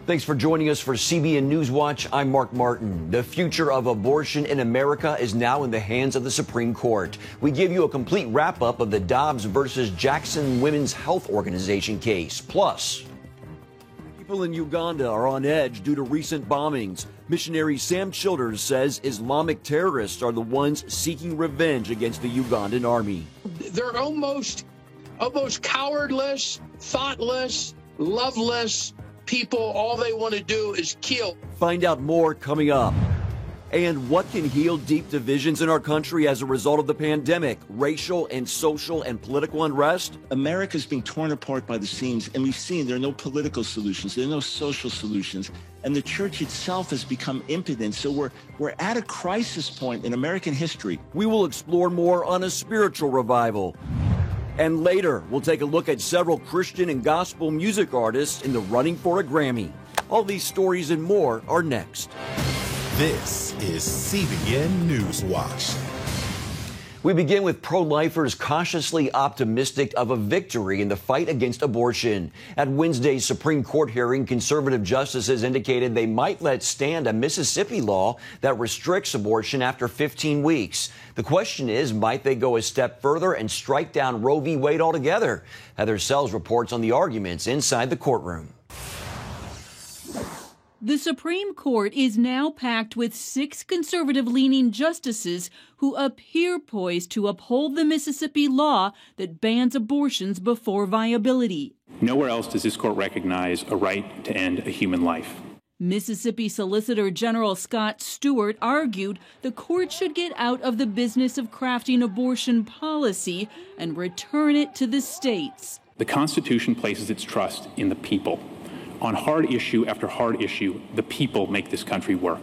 Thanks for joining us for CBN NewsWatch. I'm Mark Martin. The future of abortion in America is now in the hands of the Supreme Court. We give you a complete wrap-up of the Dobbs versus Jackson Women's Health Organization case. Plus, people in Uganda are on edge due to recent bombings. Missionary Sam Childers says Islamic terrorists are the ones seeking revenge against the Ugandan army. They're almost cowardless, thoughtless, loveless people. All they want to do is kill. Find out more coming up. And what can heal deep divisions in our country as a result of the pandemic, racial and social and political unrest? America's being torn apart by the seams, and we've seen there are no political solutions, there are no social solutions, and the church itself has become impotent. So we're at a crisis point in American history. We will explore more on a spiritual revival. And later, we'll take a look at several Christian and gospel music artists in the running for a Grammy. All these stories and more are next. This is CBN NewsWatch. We begin with pro-lifers cautiously optimistic of a victory in the fight against abortion. At Wednesday's Supreme Court hearing, conservative justices indicated they might let stand a Mississippi law that restricts abortion after 15 weeks. The question is, might they go a step further and strike down Roe v. Wade altogether? Heather Sells reports on the arguments inside the courtroom. The Supreme Court is now packed with 6 conservative-leaning justices who appear poised to uphold the Mississippi law that bans abortions before viability. Nowhere else does this court recognize a right to end a human life. Mississippi Solicitor General Scott Stewart argued the court should get out of the business of crafting abortion policy and return it to the states. The Constitution places its trust in the people. On hard issue after hard issue, the people make this country work.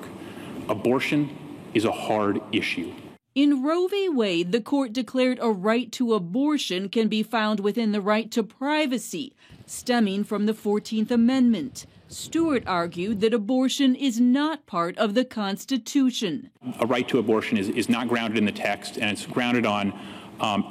Abortion is a hard issue. In Roe v. Wade, the court declared a right to abortion can be found within the right to privacy, stemming from the 14th Amendment. Stewart argued that abortion is not part of the Constitution. A right to abortion is not grounded in the text, and it's grounded on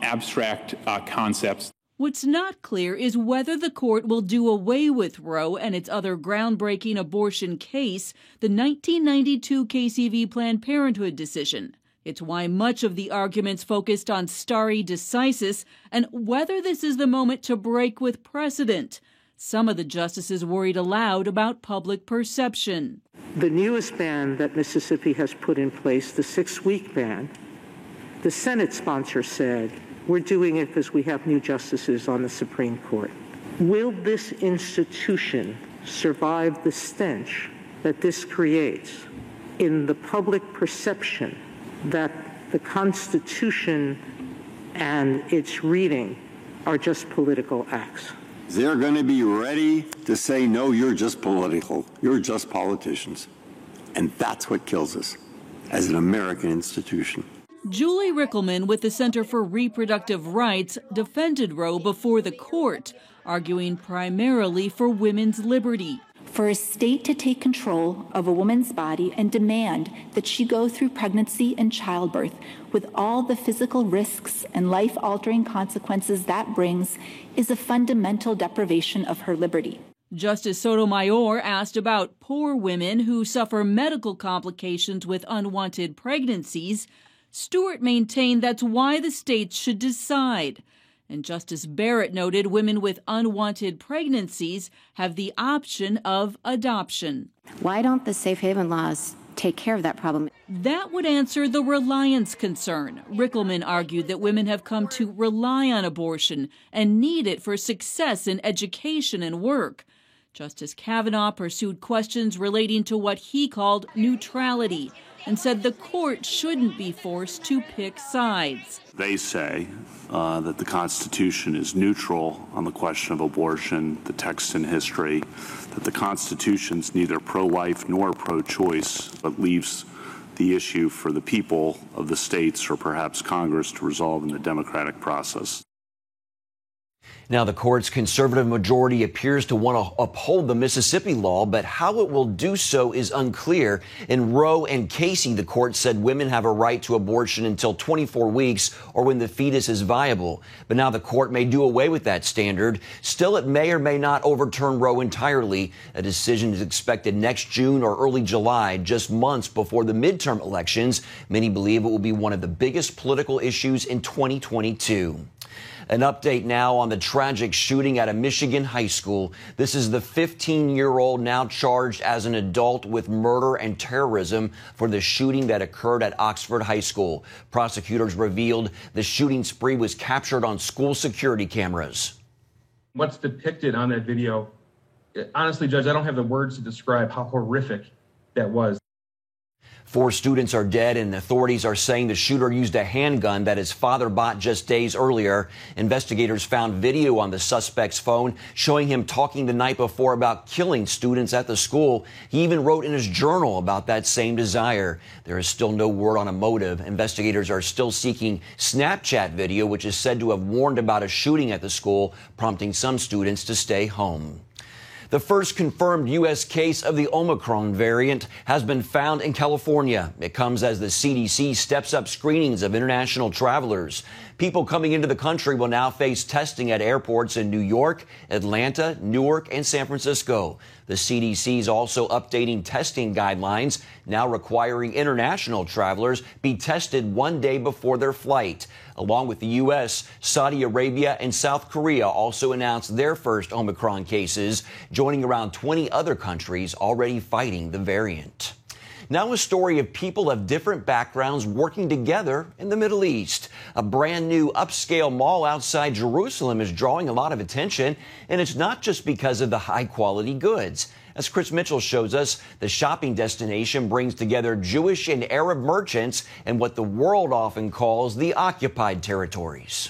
abstract concepts. What's not clear is whether the court will do away with Roe and its other groundbreaking abortion case, the 1992 KCV Planned Parenthood decision. It's why much of the arguments focused on stare decisis and whether this is the moment to break with precedent. Some of the justices worried aloud about public perception. The newest ban that Mississippi has put in place, the 6-week ban, the Senate sponsor said, we're doing it because we have new justices on the Supreme Court. Will this institution survive the stench that this creates in the public perception that the Constitution and its reading are just political acts? They're going to be ready to say, no, you're just political. You're just politicians. And that's what kills us as an American institution. Julie Rickelman with the Center for Reproductive Rights defended Roe before the court, arguing primarily for women's liberty. For a state to take control of a woman's body and demand that she go through pregnancy and childbirth with all the physical risks and life-altering consequences that brings is a fundamental deprivation of her liberty. Justice Sotomayor asked about poor women who suffer medical complications with unwanted pregnancies. Stewart maintained that's why the states should decide. And Justice Barrett noted women with unwanted pregnancies have the option of adoption. Why don't the safe haven laws take care of that problem? That would answer the reliance concern. Rickelman argued that women have come to rely on abortion and need it for success in education and work. Justice Kavanaugh pursued questions relating to what he called neutrality and said the court shouldn't be forced to pick sides. They say that the Constitution is neutral on the question of abortion, the text and history, that the Constitution's neither pro-life nor pro-choice, but leaves the issue for the people of the states or perhaps Congress to resolve in the democratic process. Now, the court's conservative majority appears to want to uphold the Mississippi law, but how it will do so is unclear. In Roe and Casey, the court said women have a right to abortion until 24 weeks or when the fetus is viable. But now the court may do away with that standard. Still, it may or may not overturn Roe entirely. A decision is expected next June or early July, just months before the midterm elections. Many believe it will be one of the biggest political issues in 2022. An update now on the tragic shooting at a Michigan high school. This is the 15-year-old now charged as an adult with murder and terrorism for the shooting that occurred at Oxford High School. Prosecutors revealed the shooting spree was captured on school security cameras. What's depicted on that video, honestly, Judge, I don't have the words to describe how horrific that was. 4 students are dead, and authorities are saying the shooter used a handgun that his father bought just days earlier. Investigators found video on the suspect's phone showing him talking the night before about killing students at the school. He even wrote in his journal about that same desire. There is still no word on a motive. Investigators are still seeking Snapchat video, which is said to have warned about a shooting at the school, prompting some students to stay home. The first confirmed U.S. case of the Omicron variant has been found in California. It comes as the CDC steps up screenings of international travelers. People coming into the country will now face testing at airports in New York, Atlanta, Newark, and San Francisco. The CDC is also updating testing guidelines, now requiring international travelers be tested 1 day before their flight. Along with the U.S., Saudi Arabia and South Korea also announced their first Omicron cases, joining around 20 other countries already fighting the variant. Now a story of people of different backgrounds working together in the Middle East. A brand new upscale mall outside Jerusalem is drawing a lot of attention, and it's not just because of the high quality goods. As Chris Mitchell shows us, the shopping destination brings together Jewish and Arab merchants in what the world often calls the occupied territories.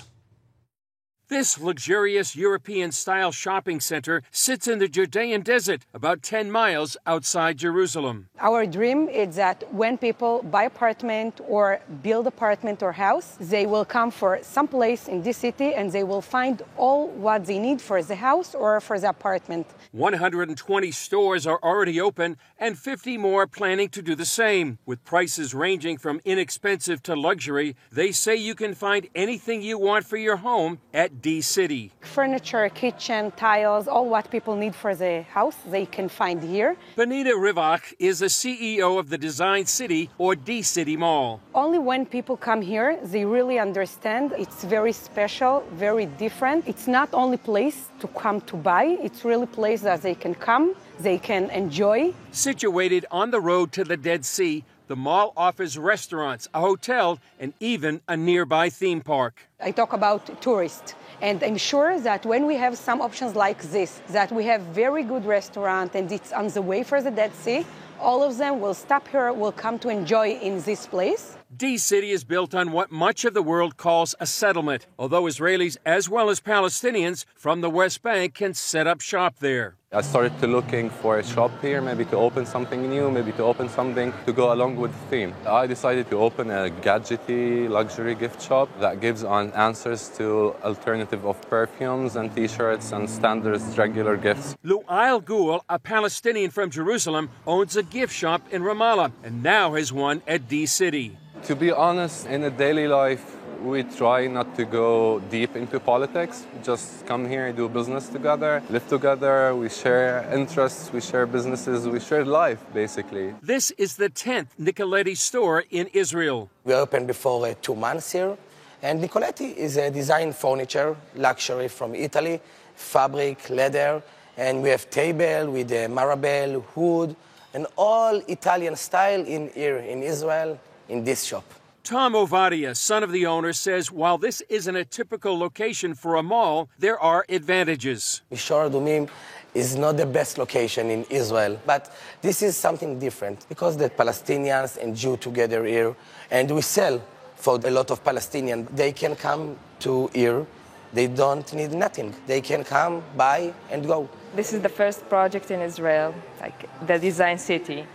This luxurious European-style shopping center sits in the Judean desert, about 10 miles outside Jerusalem. Our dream is that when people buy apartment or build apartment or house, they will come for some place in this city and they will find all what they need for the house or for the apartment. 120 stores are already open and 50 more planning to do the same. With prices ranging from inexpensive to luxury, they say you can find anything you want for your home at D-City. Furniture, kitchen, tiles, all what people need for the house, they can find here. Benita Rivak is the CEO of the Design City or D-City Mall. Only when people come here, they really understand it's very special, very different. It's not only place to come to buy, it's really place that they can come, they can enjoy. Situated on the road to the Dead Sea, the mall offers restaurants, a hotel, and even a nearby theme park. I talk about tourists, and I'm sure that when we have some options like this, that we have very good restaurant and it's on the way for the Dead Sea, all of them will stop here, will come to enjoy in this place. D-City is built on what much of the world calls a settlement, although Israelis as well as Palestinians from the West Bank can set up shop there. I started to looking for a shop here, maybe to open something new, maybe to open something to go along with the theme. I decided to open a gadgety luxury gift shop that gives on answers to alternative of perfumes and t-shirts and standards regular gifts. Lu'ail Gul, a Palestinian from Jerusalem, owns a gift shop in Ramallah and now has one at D-City. To be honest, in a daily life, we try not to go deep into politics. We just come here, do business together, live together, we share interests, we share businesses, we share life, basically. This is the 10th Nicoletti store in Israel. We opened before 2 months here, and Nicoletti is a design furniture, luxury from Italy, fabric, leather, and we have table with a marble, wood, and all Italian style in here in Israel, in this shop. Tom Ovadia, son of the owner, says while this isn't a typical location for a mall, there are advantages. Mishor Adumim is not the best location in Israel, but this is something different because the Palestinians and Jews together here, and we sell for a lot of Palestinians. They can come to here. They don't need nothing. They can come, buy, and go. This is the first project in Israel, like the Design City.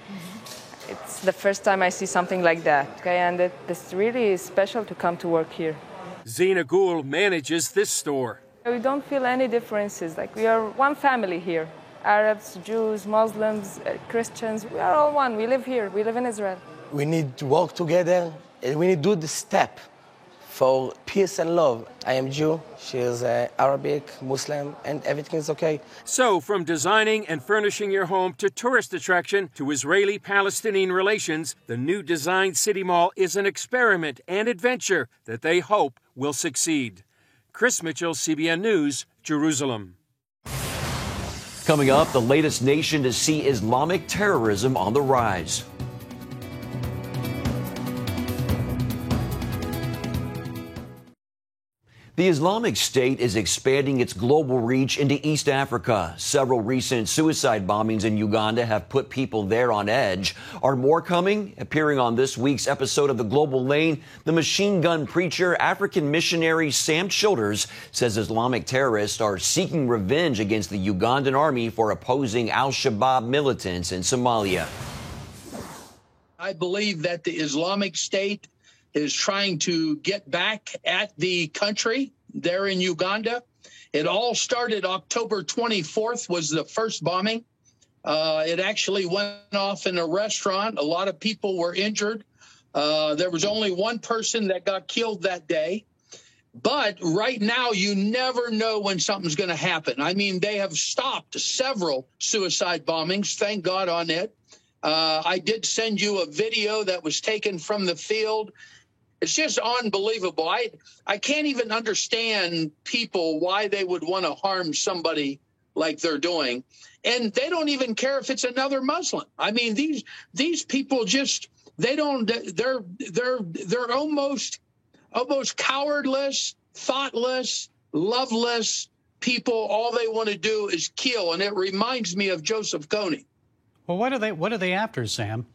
It's the first time I see something like that, okay? And it's really special to come to work here. Zina Gul manages this store. We don't feel any differences. Like, we are one family here. Arabs, Jews, Muslims, Christians, we are all one. We live here. We live in Israel. We need to work together, and we need to do the step for peace and love. I am Jew, she is Arabic, Muslim, and everything is okay. So, from designing and furnishing your home to tourist attraction to Israeli-Palestinian relations, the new Design City Mall is an experiment and adventure that they hope will succeed. Chris Mitchell, CBN News, Jerusalem. Coming up, the latest nation to see Islamic terrorism on the rise. The Islamic State is expanding its global reach into East Africa. Several recent suicide bombings in Uganda have put people there on edge. Are more coming? Appearing on this week's episode of The Global Lane, the machine gun preacher, African missionary Sam Childers says Islamic terrorists are seeking revenge against the Ugandan army for opposing al-Shabaab militants in Somalia. I believe that the Islamic State is trying to get back at the country there in Uganda. It all started October 24th was the first bombing. It actually went off in a restaurant. A lot of people were injured. There was only one person that got killed that day. But right now, you never know when something's going to happen. I mean, they have stopped several suicide bombings, thank God on it. I did send you a video that was taken from the field. It's just unbelievable. I can't even understand people why they would want to harm somebody like they're doing. And they don't even care if it's another Muslim. I mean, these people just, they're almost cowardless, thoughtless, loveless people. All they want to do is kill. And it reminds me of Joseph Kony. Well, what are they after, Sam?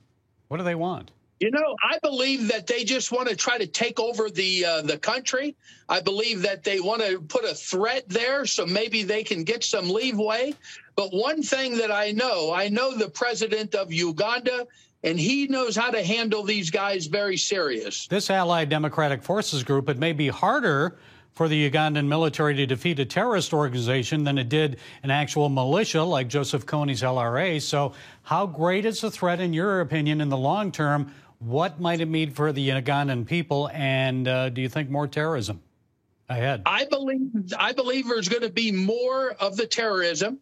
What do they want? You know, I believe that they just want to try to take over the country. I believe that they want to put a threat there so maybe they can get some leeway. But one thing that I know the president of Uganda, and he knows how to handle these guys very serious. This Allied Democratic Forces group, it may be harder for the Ugandan military to defeat a terrorist organization than it did an actual militia like Joseph Kony's LRA. So how great is the threat, in your opinion, in the long term? What might it mean for the Ugandan people? And do you think more terrorism ahead? I believe there's going to be more of the terrorism.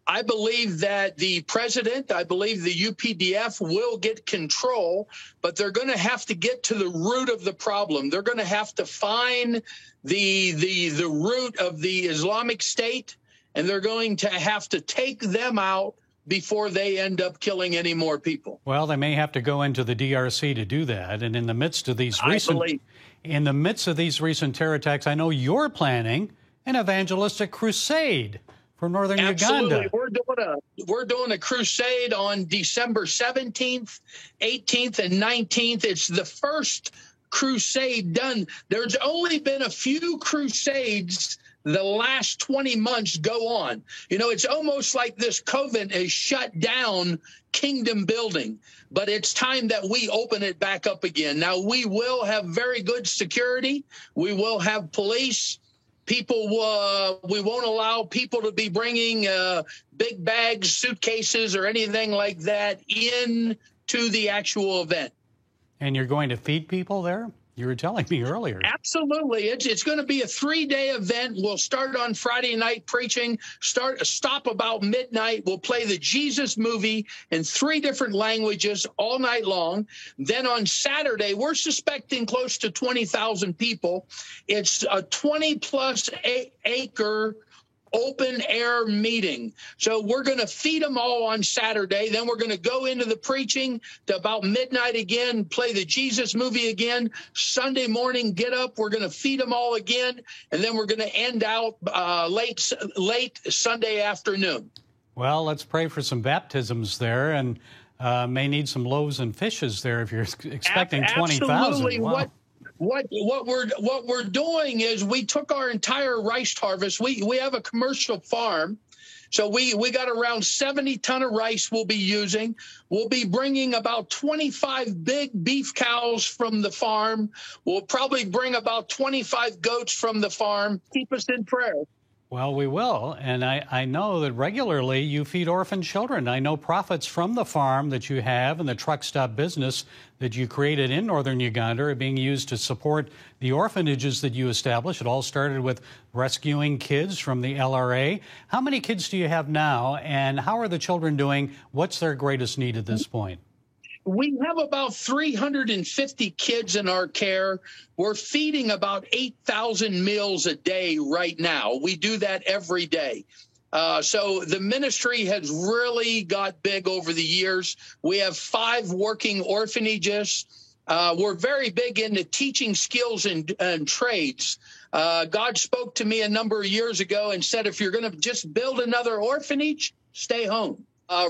I believe that the president, I believe the UPDF will get control, but they're going to have to get to the root of the problem. They're going to have to find the root of the Islamic State, and they're going to have to take them out before they end up killing any more people. Well, they may have to go into the DRC to do that. And in the midst of these recent terror attacks, I know you're planning an evangelistic crusade for northern Uganda. Absolutely. We're doing a crusade on December 17th, 18th, and 19th. It's the first crusade done. There's only been a few crusades the last 20 months go on. You know, it's almost like this COVID has shut down kingdom building, but it's time that we open it back up again. Now, we will have very good security. We will have police. People, we won't allow people to be bringing big bags, suitcases, or anything like that into the actual event. And you're going to feed people there? You were telling me earlier. Absolutely. It's going to be a 3-day event. We'll start on Friday night preaching, stop about midnight. We'll play the Jesus movie in 3 different languages all night long. Then on Saturday, we're suspecting close to 20,000 people. It's a 20-plus acre open air meeting. So we're going to feed them all on Saturday. Then we're going to go into the preaching to about midnight again, play the Jesus movie again. Sunday morning, get up. We're going to feed them all again. And then we're going to end out late Sunday afternoon. Well, let's pray for some baptisms there, and may need some loaves and fishes there if you're expecting 20,000. Absolutely. Wow. What we're doing is we took our entire rice harvest. We have a commercial farm, so we got around 70 ton of rice we'll be using. We'll be bringing about 25 big beef cows from the farm. We'll probably bring about 25 goats from the farm. Keep us in prayer. Well, we will. And I know that regularly you feed orphan children. I know profits from the farm that you have and the truck stop business that you created in northern Uganda are being used to support the orphanages that you established. It all started with rescuing kids from the LRA. How many kids do you have now, and how are the children doing? What's their greatest need at this point? We have about 350 kids in our care. We're feeding about 8,000 meals a day right now. We do that every day. So the ministry has really got big over the years. We have 5 working orphanages. We're very big into teaching skills and trades. God spoke to me a number of years ago and said, if you're going to just build another orphanage, stay home.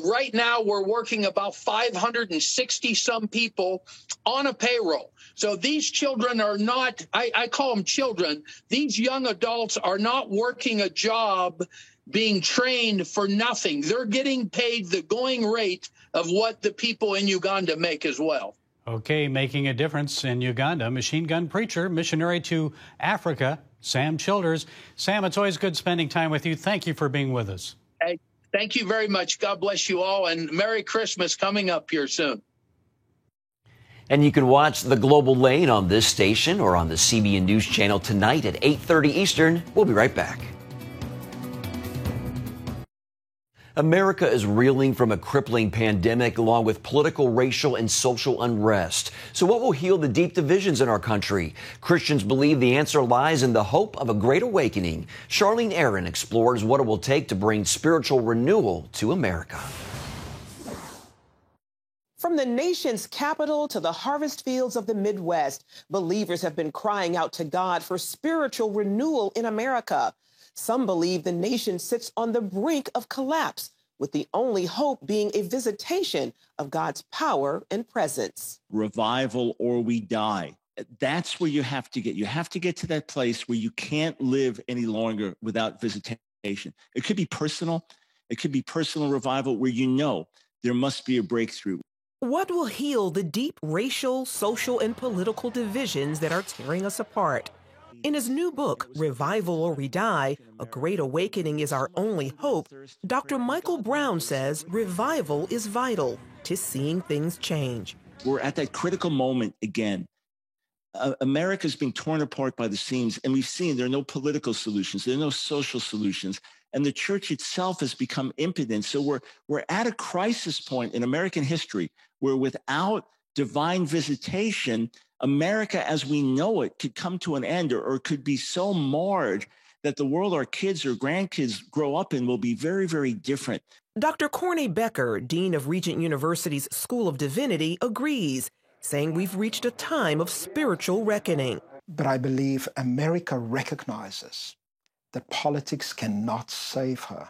Right now, we're working about 560 some people on a payroll. So these children are not, I call them children. These young adults are not working a job being trained for nothing. They're getting paid the going rate of what the people in Uganda make as well. Okay, making a difference in Uganda. Machine gun preacher, missionary to Africa, Sam Childers. Sam, it's always good spending time with you. Thank you for being with us. Hey, thank you very much. God bless you all, and Merry Christmas coming up here soon. And you can watch The Global Lane on this station or on the CBN News Channel tonight at 8:30 Eastern. We'll be right back. America is reeling from a crippling pandemic along with political, racial, and social unrest. So what will heal the deep divisions in our country? Christians believe the answer lies in the hope of a great awakening. Charlene Aaron explores what it will take to bring spiritual renewal to America. From the nation's capital to the harvest fields of the Midwest, believers have been crying out to God for spiritual renewal in America. Some believe the nation sits on the brink of collapse, with the only hope being a visitation of God's power and presence. Revival or we die. That's where you have to get. You have to get to that place where you can't live any longer without visitation. It could be personal. It could be personal revival where you know there must be a breakthrough. What will heal the deep racial, social, and political divisions that are tearing us apart? In his new book, Revival or We Die, A Great Awakening is Our Only Hope, Dr. Michael Brown says revival is vital to seeing things change. We're at that critical moment again. America's being torn apart by the seams, and we've seen there are no political solutions, there are no social solutions, and the church itself has become impotent. So we're at a crisis point in American history where without divine visitation, America as we know it could come to an end or could be so marred that the world our kids or grandkids grow up in will be very, very different. Dr. Corney Becker, Dean of Regent University's School of Divinity, agrees, saying we've reached a time of spiritual reckoning. But I believe America recognizes that politics cannot save her.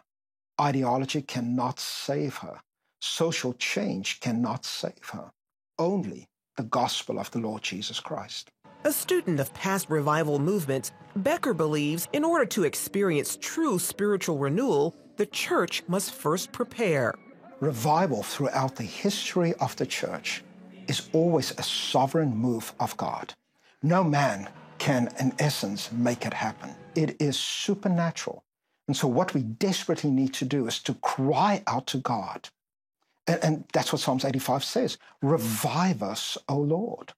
Ideology cannot save her. Social change cannot save her. Only the gospel of the Lord Jesus Christ. A student of past revival movements, Becker believes in order to experience true spiritual renewal, the church must first prepare. Revival throughout the history of the church is always a sovereign move of God. No man can, in essence, make it happen. It is supernatural. And so what we desperately need to do is to cry out to God. And that's what Psalms 85 says, revive us, O Lord.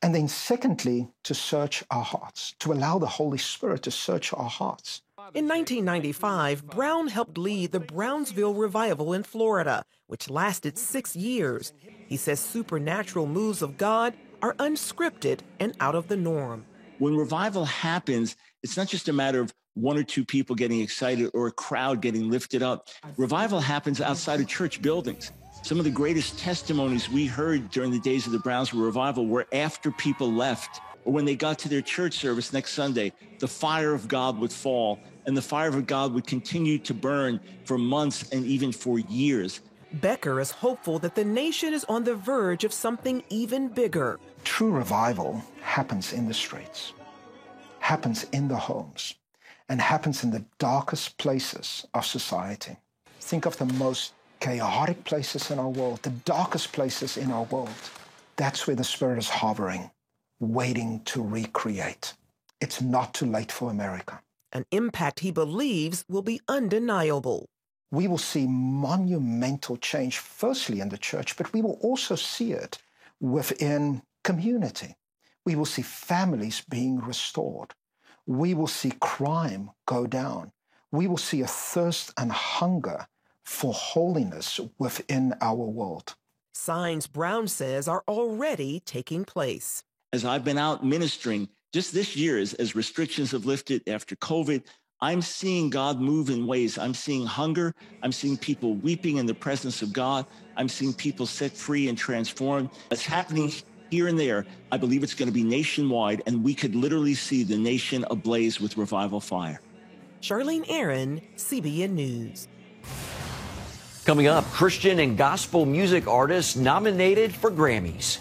And then secondly, to search our hearts, to allow the Holy Spirit to search our hearts. In 1995, Brown helped lead the Brownsville Revival in Florida, which lasted 6 years. He says supernatural moves of God are unscripted and out of the norm. When revival happens, it's not just a matter of one or two people getting excited or a crowd getting lifted up. Revival happens outside of church buildings. Some of the greatest testimonies we heard during the days of the Brownsville Revival were after people left or when they got to their church service next Sunday, the fire of God would fall and the fire of God would continue to burn for months and even for years. Becker is hopeful that the nation is on the verge of something even bigger. True revival happens in the streets, happens in the homes, and happens in the darkest places of society. Think of the most chaotic places in our world, the darkest places in our world. That's where the Spirit is hovering, waiting to recreate. It's not too late for America. an impact he believes will be undeniable. We will see monumental change, firstly in the church, but we will also see it within community. We will see families being restored. We will see crime go down. We will see a thirst and hunger for holiness within our world. Signs Brown says are already taking place. As I've been out ministering, just this year, as restrictions have lifted after COVID, I'm seeing God move in ways. I'm seeing hunger. I'm seeing people weeping in the presence of God. I'm seeing people set free and transformed. It's happening here and there. I believe it's going to be nationwide, and we could literally see the nation ablaze with revival fire. Charlene Aaron, CBN News. Coming up, Christian and gospel music artists nominated for Grammys.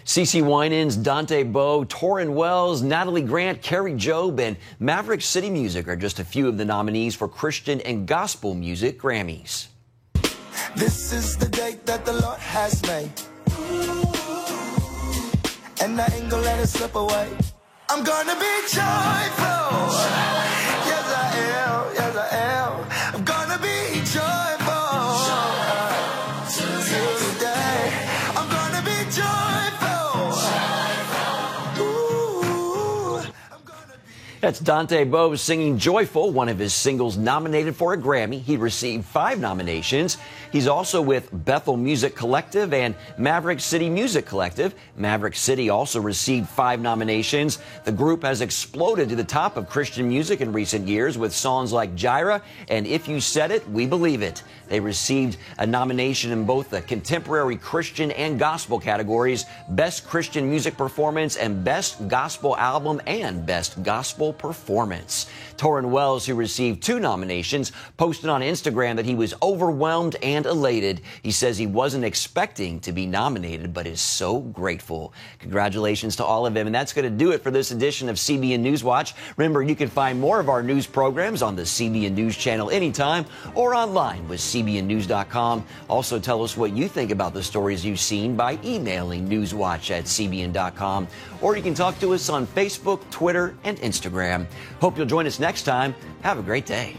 CeCe Winans, Dante BOWE, TAUREN Wells, Natalie Grant, KARI, JOBE, and Maverick City Music are just a few of the nominees for Christian and gospel music Grammys. This is the day that the Lord has made, and I ain't gonna let it slip away. I'm gonna be joyful. Yes, I am. Yes, I am. I'm gonna be joyful. Today, I'm gonna be joyful. Ooh. That's Dante BOWE singing Joyful, one of his singles nominated for a Grammy. He received 5 nominations. He's also with Bethel Music Collective and Maverick City Music Collective. Maverick City also received 5 nominations. The group has exploded to the top of Christian music in recent years with songs like Jireh and If You Said It, We Believe It. They received a nomination in both the contemporary Christian and gospel categories, Best Christian Music Performance and Best Gospel Album and Best Gospel Performance. TAUREN Wells, who received 2 nominations, posted on Instagram that he was overwhelmed and elated. He says he wasn't expecting to be nominated, but is so grateful. Congratulations to all of them. And that's going to do it for this edition of CBN News Watch. Remember, you can find more of our news programs on the CBN News Channel anytime or online with CBNnews.com. Also, tell us what you think about the stories you've seen by emailing newswatch@cbn.com. Or you can talk to us on Facebook, Twitter, and Instagram. Hope you'll join us next time. Have a great day.